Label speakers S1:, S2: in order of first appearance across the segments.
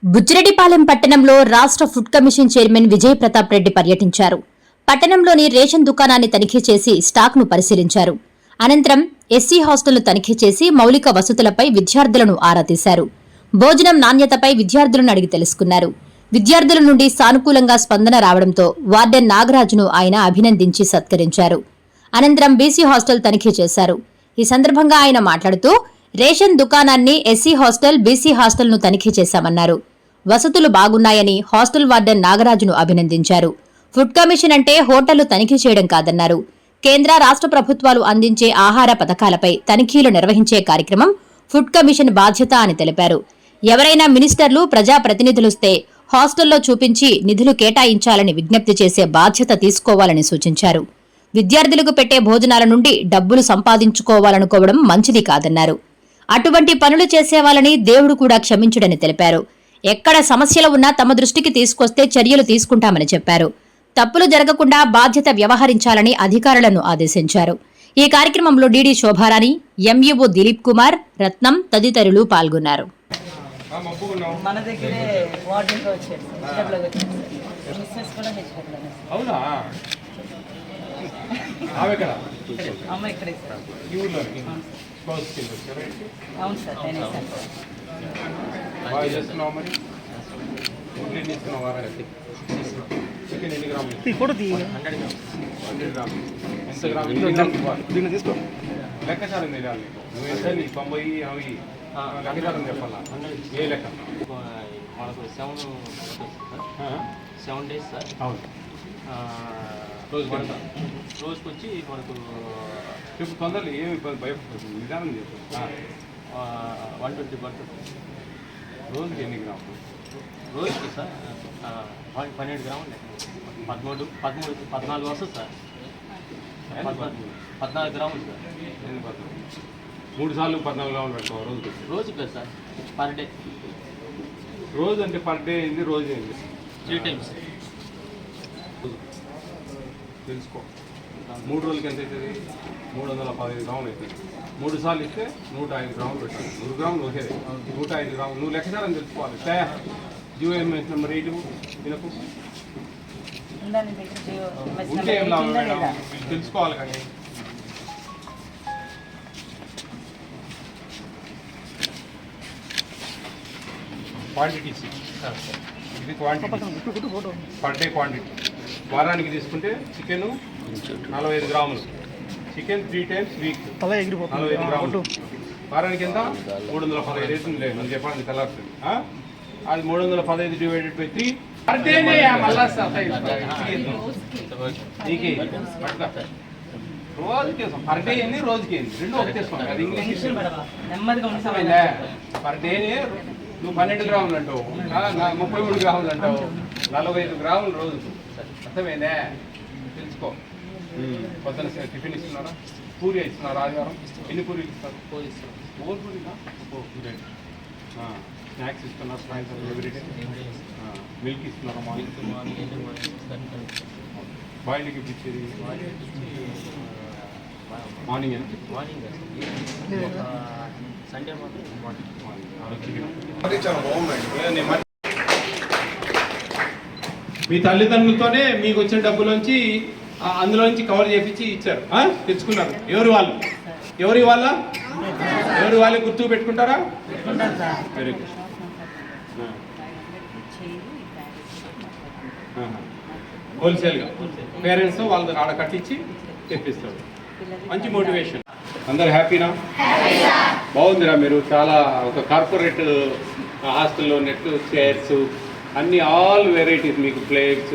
S1: బుచ్చిరెడ్డిపాలెం పట్టణంలో రాష్ట్ర food commission chairman Vijay Pratap Reddy పర్యటించారు. పట్టణంలోని రేషన్ దుకాణాన్ని తనిఖీ చేసి స్టాక్ను పరిశీలించారు. అనంతరం ఎస్సీ హాస్టల్ను తనిఖీ చేసి మౌలిక వసతులపై విద్యార్థులను ఆరా తీశారు. భోజనం నాణ్యతపై విద్యార్థులను అడిగి తెలుసుకున్నారు. విద్యార్థుల నుండి సానుకూలంగా స్పందన రావడంతో వార్డెన్ నాగరాజును ఆయన అభినందించి సత్కరించారు. అనంతరం బీసీ హాస్టల్ తనిఖీ చేశారు. ఈ సందర్భంగా ఆయన మాట్లాడుతూ రేషన్ దుకాణాన్ని, ఎస్సీ హాస్టల్, బీసీ హాస్టల్ను తనిఖీ చేశామన్నారు. వసతులు బాగున్నాయని హాస్టల్ వార్డెన్ నాగరాజును అభినందించారు. ఫుడ్ కమిషన్ అంటే హోటళ్లు తనిఖీ చేయడం కాదన్నారు. కేంద్ర, రాష్ట్ర ప్రభుత్వాలు అందించే ఆహార పథకాలపై తనిఖీలు నిర్వహించే కార్యక్రమం ఫుడ్ కమిషన్ బాధ్యత అని తెలిపారు. ఎవరైనా మినిస్టర్లు, ప్రజాప్రతినిధులుస్తే హాస్టల్లో చూపించి నిధులు కేటాయించాలని విజ్ఞప్తి చేసే బాధ్యత తీసుకోవాలని సూచించారు. విద్యార్థులకు పెట్టే భోజనాల నుండి డబ్బులు సంపాదించుకోవాలనుకోవడం మంచిది కాదన్నారు. అటువంటి పనులు చేసేవాళ్ళని దేవుడు కూడా క్షమించుడని తెలిపారు. ఎక్కడ సమస్యలు ఉన్నా తమ దృష్టికి తీసుకొస్తే చర్యలు తీసుకుంటామని చెప్పారు. తప్పులు జరగకుండా బాధ్యత వ్యవహరించాలని అధికారులను ఆదేశించారు. ఈ కార్యక్రమంలో డీడీ శోభారాణి, ఎంఈఓ దిలీప్ కుమార్, రత్నం తదితరులు పాల్గొన్నారు.
S2: మన దగ్గరే వార్డెన్గా వచ్చారు, వెజిటబుల్గా వచ్చారు. మిస్సెస్ కూడా వెజిటబుల్.
S3: అవునా?
S2: అమ్మ ఇక్కడే సార్. అవును సార్, నేనే సార్.
S3: బాగా చేస్తున్నావు మరి? ఇంటిని ఇస్తున్నావా? చికెన్ ఎన్ని గ్రాములు? 100 గ్రాములు. ఎంత గ్రాములు తీసుకో. లెక్కచారం తెలియాలి. నువ్వు ఎంత? నీ 90, 80 లెక్కచారం చెప్పాలా? ఏ లెక్క?
S4: మనకు 7 డేస్ సార్.
S3: అవును.
S4: రోజుకి వచ్చి మనకు
S3: చెప్పు తొందరలో ఏమి ఇబ్బంది, భయపడుతుంది, నిదానం చెప్పు.
S4: 120 పడుతుంది.
S3: రోజుకి ఎన్ని గ్రాములు?
S4: రోజుకి సార్ 12 గ్రాములు. 14 వస్తుంది సార్. 14 గ్రాములు సార్.
S3: ఎన్ని 3 సార్లు 14 గ్రాములు పెట్టుకో రోజుకి.
S4: రోజుకి సార్, పర్ డే.
S3: రోజు అంటే పర్ డే ఏంది, రోజు ఏంది?
S4: 3 టైమ్స్
S3: తెలుసుకో. 3 రోజులకి ఎంత అవుతుంది? 315 గ్రాములు అవుతుంది. 3 సార్లు ఇస్తే 105 గ్రాములు పెట్టాలి. 100 గ్రాములు ఒకే 105 గ్రాములు. నువ్వు లెక్కచారం తెలుసుకోవాలి. జియోఎంఎస్ నెంబర్ 8 తినకు ఉంటే ఏం లాభం మేడం? తెలుసుకోవాలి కానీ. క్వాంటిటీస్ ఇది క్వాంటిటీ, పర్ డే క్వాంటిటీ. వారానికి తీసుకుంటే చికెన్ 45 గ్రాములు. చికెన్ 3 టైమ్స్ వీక్ 45 గ్రాములు. వారానికి ఎంత? 315 అవుతుంది. లేదు నేను చెప్పాను తెల్లారుతుంది. అది 315 డివైడెడ్ బై 3 పర్ డే. రోజుకి పర్ డే ఏంది, రోజుకి ఏంది, రెండు ఒకటి వేసుకోండి. అది ఇంగ్లీష్. పర్ డేనే నువ్వు 12 గ్రాములు అంటావు, 33 గ్రాములు అంటావు, 45 గ్రాములు రోజుకు. అర్థమైందే? తెలుసుకో. పొద్దున టిఫిన్ ఇస్తున్నారా? పూరి ఇస్తున్నారా? ఆదివారం ఎన్ని పూరీలు ఇస్తారు? 4 పూరీనా? 4 పూరీ. స్నాక్స్ ఇస్తున్నారు సాయంత్రం ఎవ్రీడే. మిల్క్ ఇస్తున్నారా? మార్నింగ్ బాయిల్కి ఇప్పించేది మార్నింగ్ ఎంత?
S4: సండే మాత్రం
S3: మీ తల్లిదండ్రులతోనే మీకు వచ్చిన డబ్బులోంచి అందులోంచి కవర్ చేపించి ఇచ్చారు, తెచ్చుకున్నారు. ఎవరు వాళ్ళు? ఎవరి వాళ్ళ? ఎవరి వాళ్ళే గుర్తు పెట్టుకుంటారా? Very good. హోల్సేల్గా పేరెంట్స్ వాళ్ళ ఆడ కట్టించి తెప్పిస్తారు. మంచి మోటివేషన్. అందరు హ్యాపీనా? బాగుందిరా. మీరు చాలా ఒక కార్పొరేట్ హాస్టల్లో నెట్, చైర్స్ అన్ని ఆల్ వెరైటీస్, మీకు ప్లేట్స్.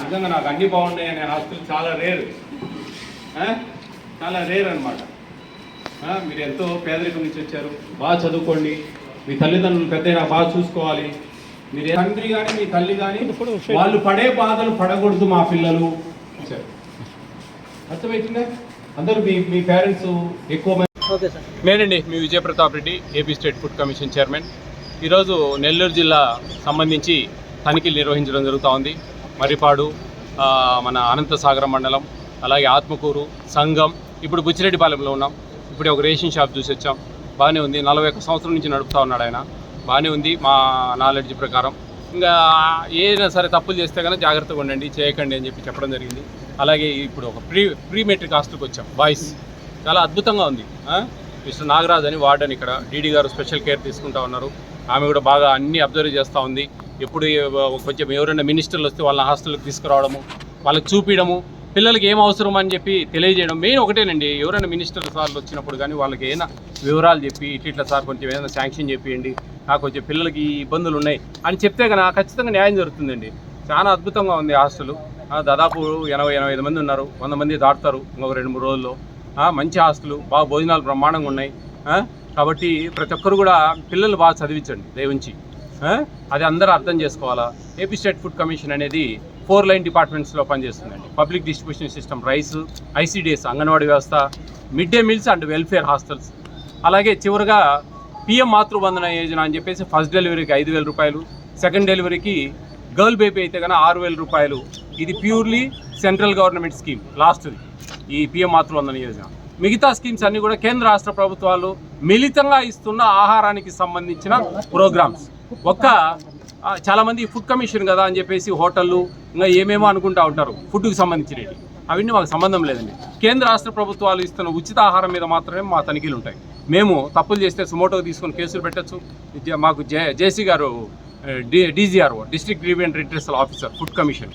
S3: నిజంగా నాకు అన్నీ బాగున్నాయి అనే హాస్టల్ చాలా రేర్, చాలా రేర్ అనమాట. మీరు ఎంతో పేదరికం నుంచి వచ్చారు. బాగా చదువుకోండి. మీ తల్లిదండ్రులు పెద్దయినా బాగా చూసుకోవాలి. మీరు తండ్రి కానీ మీ తల్లి కానీ వాళ్ళు పడే బాధలు పడకూడదు మా పిల్లలు. అర్థమవుతుందా? అందరూ మీ పేరెంట్స్ ఎక్కువ మంది. నేనండి మీ Vijay Pratap Reddy, AP state food commission chairman. ఈరోజు నెల్లూరు జిల్లా సంబంధించి తనిఖీలు నిర్వహించడం జరుగుతూ ఉంది. మర్రిపాడు, మన అనంతసాగరం మండలం, అలాగే ఆత్మకూరు, సంఘం, ఇప్పుడు బుచ్చిరెడ్డిపాలెంలో ఉన్నాం. ఇప్పుడు ఒక రేషన్ షాప్ చూసి వచ్చాం. బాగానే ఉంది. 41 సంవత్సరం నుంచి నడుపుతూ ఉన్నాడు ఆయన. బాగానే ఉంది మా నాలెడ్జ్ ప్రకారం. ఇంకా ఏదైనా సరే తప్పులు చేస్తే కనుక జాగ్రత్తగా ఉండండి, చేయకండి అని చెప్పి చెప్పడం జరిగింది. అలాగే ఇప్పుడు ఒక ప్రీ మెట్రిక్ హాస్టల్కి వచ్చాం బాయ్స్, చాలా అద్భుతంగా ఉంది. మిస్టర్ నాగరాజ్ అని వార్డెన్ ఇక్కడ డీడీ గారు స్పెషల్ కేర్ తీసుకుంటా ఉన్నారు. ఆమె కూడా బాగా అన్నీ అబ్జర్వ్ చేస్తూ ఉంది. ఎప్పుడు కొంచెం ఎవరైనా మినిస్టర్లు వస్తే వాళ్ళ హాస్టల్కి తీసుకురావడము, వాళ్ళకి చూపించడము, పిల్లలకి ఏం అవసరం అని చెప్పి తెలియజేయడం. మెయిన్ ఒకటేనండి, ఎవరైనా మినిస్టర్ సార్లు వచ్చినప్పుడు కానీ వాళ్ళకి ఏమైనా వివరాలు చెప్పి ఇట్లా సార్ కొంచెం ఏదైనా శాంక్షన్ చెప్పియండి, నాకు కొంచెం పిల్లలకి ఈ ఇబ్బందులు ఉన్నాయి అని చెప్తే కనుక ఖచ్చితంగా న్యాయం జరుగుతుందండి. చాలా అద్భుతంగా ఉంది హాస్టల్. దాదాపు 80-85 మంది ఉన్నారు, 100 మంది దాటుతారు ఇంకొక 2-3 రోజుల్లో. మంచి హాస్టల్, బాగా భోజనాలు బ్రహ్మాండంగా ఉన్నాయి. కాబట్టి ప్రతి ఒక్కరు కూడా పిల్లలు బాగా చదివించండి దయవుంచి. అది అందరూ అర్థం చేసుకోవాలా. ఏపీ స్టేట్ ఫుడ్ కమిషన్ అనేది 4 లైన్ డిపార్ట్మెంట్స్లో పనిచేస్తుందండి. Public distribution system, rice, ICDS anganwadi వ్యవస్థ, mid day meals and welfare hostels. అలాగే చివరిగా పిఎం మాతృబంధన యోజన అని చెప్పేసి ఫస్ట్ డెలివరీకి 5,000 రూపాయలు, సెకండ్ డెలివరీకి గర్ల్ బేబీ అయితే కన్నా 6,000 రూపాయలు. ఇది ప్యూర్లీ సెంట్రల్ గవర్నమెంట్ స్కీమ్ లాస్ట్ది ఈ పిఎం మాతృబంధన యోజన. మిగతా స్కీమ్స్ అన్నీ కూడా కేంద్ర రాష్ట్ర ప్రభుత్వాలు మిళితంగా ఇస్తున్న ఆహారానికి సంబంధించిన ప్రోగ్రామ్స్. చాలామంది ఫుడ్ కమిషన్ కదా అని చెప్పేసి హోటళ్ళు ఇంకా ఏమేమో అనుకుంటూ ఉంటారు ఫుడ్కి సంబంధించినవి. అవన్నీ మాకు సంబంధం లేదండి. కేంద్ర రాష్ట్ర ప్రభుత్వాలు ఇస్తున్న ఉచిత ఆహారం మీద మాత్రమే మా తనిఖీలు ఉంటాయి. మేము తప్పులు చేస్తే సుమోటో తీసుకొని కేసులు పెట్టచ్చు. మాకు JC garu DGRO, district grievance redressal officer food commission,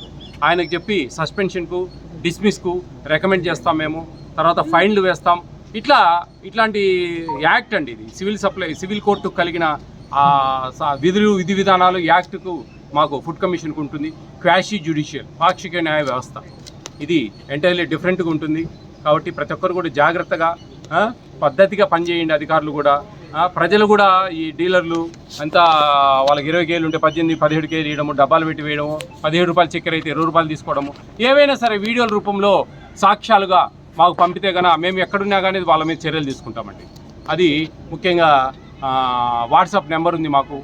S3: ఆయనకు చెప్పి సస్పెన్షన్కు, డిస్మిస్కు రికమెండ్ చేస్తాం మేము. తర్వాత ఫైన్లు వేస్తాం. ఇట్లాంటి యాక్ట్ అండి ఇది. సివిల్ కోర్టుకు కలిగిన విధి విధానాలు యాక్ట్కు మాకు ఫుడ్ కమిషన్కు ఉంటుంది. క్వాషీ జ్యుడిషియల్, పాక్షిక న్యాయ వ్యవస్థ, ఇది ఎంటైర్లీ డిఫరెంట్గా ఉంటుంది. కాబట్టి ప్రతి ఒక్కరు కూడా జాగ్రత్తగా పద్ధతిగా పనిచేయండి. అధికారులు కూడా, ప్రజలు కూడా. ఈ డీలర్లు అంతా వాళ్ళకి 20 కేజీలు ఉంటే 18-17 కేజీలు వేయడము, డబ్బాలు పెట్టి వేయడము, 17 రూపాయలు చక్కెర అయితే 20 రూపాయలు తీసుకోవడము, ఏవైనా సరే వీడియోల రూపంలో సాక్ష్యాలుగా మాకు పంపితే కనుక మేము ఎక్కడున్నా కానీ వాళ్ళ మీద చర్యలు తీసుకుంటామండి. అది ముఖ్యంగా వాట్సాప్ నెంబర్ ఉంది మాకు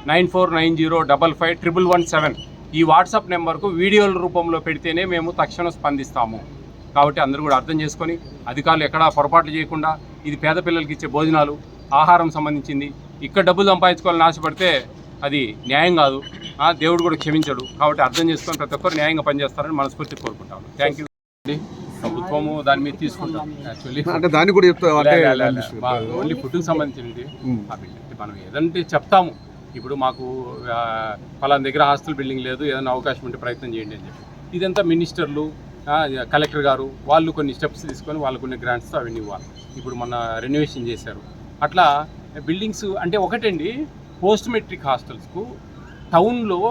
S3: 9490555117. ఈ వాట్సాప్ నెంబర్కు వీడియోల రూపంలో పెడితేనే మేము తక్షణం స్పందిస్తాము. కాబట్టి అందరూ కూడా అర్థం చేసుకొని అధికారులు ఎక్కడా పొరపాట్లు చేయకుండా, ఇది పేద పిల్లలకి ఇచ్చే భోజనాలు, ఆహారం సంబంధించింది. ఇక్కడ డబ్బులు సంపాదించుకోవాలని ఆశపడితే అది న్యాయం కాదు, దేవుడు కూడా క్షమించడు. కాబట్టి అర్థం చేసుకొని ప్రతి ఒక్కరు న్యాయంగా పనిచేస్తారని మనస్ఫూర్తి కోరుకుంటాము. Thank you. ప్రభుత్వము దాని మీద తీసుకుంటాం. యాక్చువల్లీ
S5: అంటే దాన్ని కూడా చెప్తా
S3: ఓన్లీ ఫుడ్కి సంబంధించినది. మనం ఏదంటే చెప్తాము, ఇప్పుడు మాకు పలానా దగ్గర హాస్టల్ బిల్డింగ్ లేదు, ఏదైనా అవకాశం ఉంటే ప్రయత్నం చేయండి అని చెప్పి. ఇదంతా మినిస్టర్లు, కలెక్టర్ గారు వాళ్ళు కొన్ని స్టెప్స్ తీసుకొని వాళ్ళు కొన్ని గ్రాంట్స్ అవన్నీ ఇవ్వాలి. ఇప్పుడు మన రెనోవేషన్ చేశారు. అట్లా బిల్డింగ్స్ అంటే ఒకటండి, పోస్ట్ మెట్రిక్ హాస్టల్స్కు టౌన్లో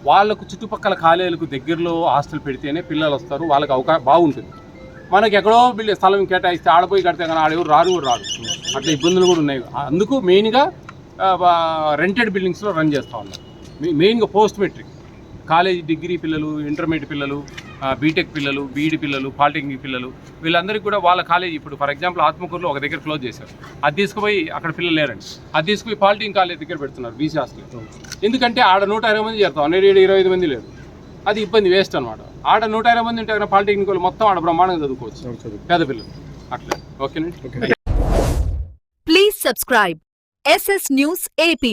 S3: వాళ్ళకు చుట్టుపక్కల కాలేజీలకు దగ్గరలో హాస్టల్ పెడితేనే పిల్లలు వస్తారు, వాళ్ళకి బాగుంటుంది. మనకి ఎక్కడో స్థలం కేటాయిస్తే ఆడపోయి కడితే కానీ ఆడెవరు రారు. అట్లా ఇబ్బందులు కూడా ఉన్నాయి. అందుకు మెయిన్గా రెంటెడ్ బిల్డింగ్స్లో రన్ చేస్తూ ఉన్నారు. మెయిన్గా పోస్ట్ మెట్రిక్ కాలేజీ డిగ్రీ పిల్లలు, ఇంటర్మీడియట్ పిల్లలు, బీటెక్ పిల్లలు, బీఈడి పిల్లలు, పాలిటెక్నిక్ పిల్లలు, వీళ్ళందరికీ కూడా వాళ్ళ కాలేజీ ఇప్పుడు ఫర్ ఎగ్జాంపుల్ ఆత్మకూరులో ఒక దగ్గర క్లోజ్ చేశారు. అది తీసుకుపోయి అక్కడ పిల్లలు లేరండి, అది తీసుకుపోయి పాలిటెక్నిక్ కాలేజ్ దగ్గర పెడుతున్నారు బీసీ హాస్టల్. ఎందుకంటే ఆడ 120 మంది చేరుతాం, 25 మంది లేరు. అది ఇబ్బంది, వేస్ట్ అనమాట. ఆడ 120 మంది ఉంటే పాలిటెక్నిక్ వాళ్ళు మొత్తం ఆడ బ్రహ్మాండంగా చదువుకోవచ్చు పేద పిల్లలు. అట్లా ఓకేనండి.
S6: Please subscribe SS News AP.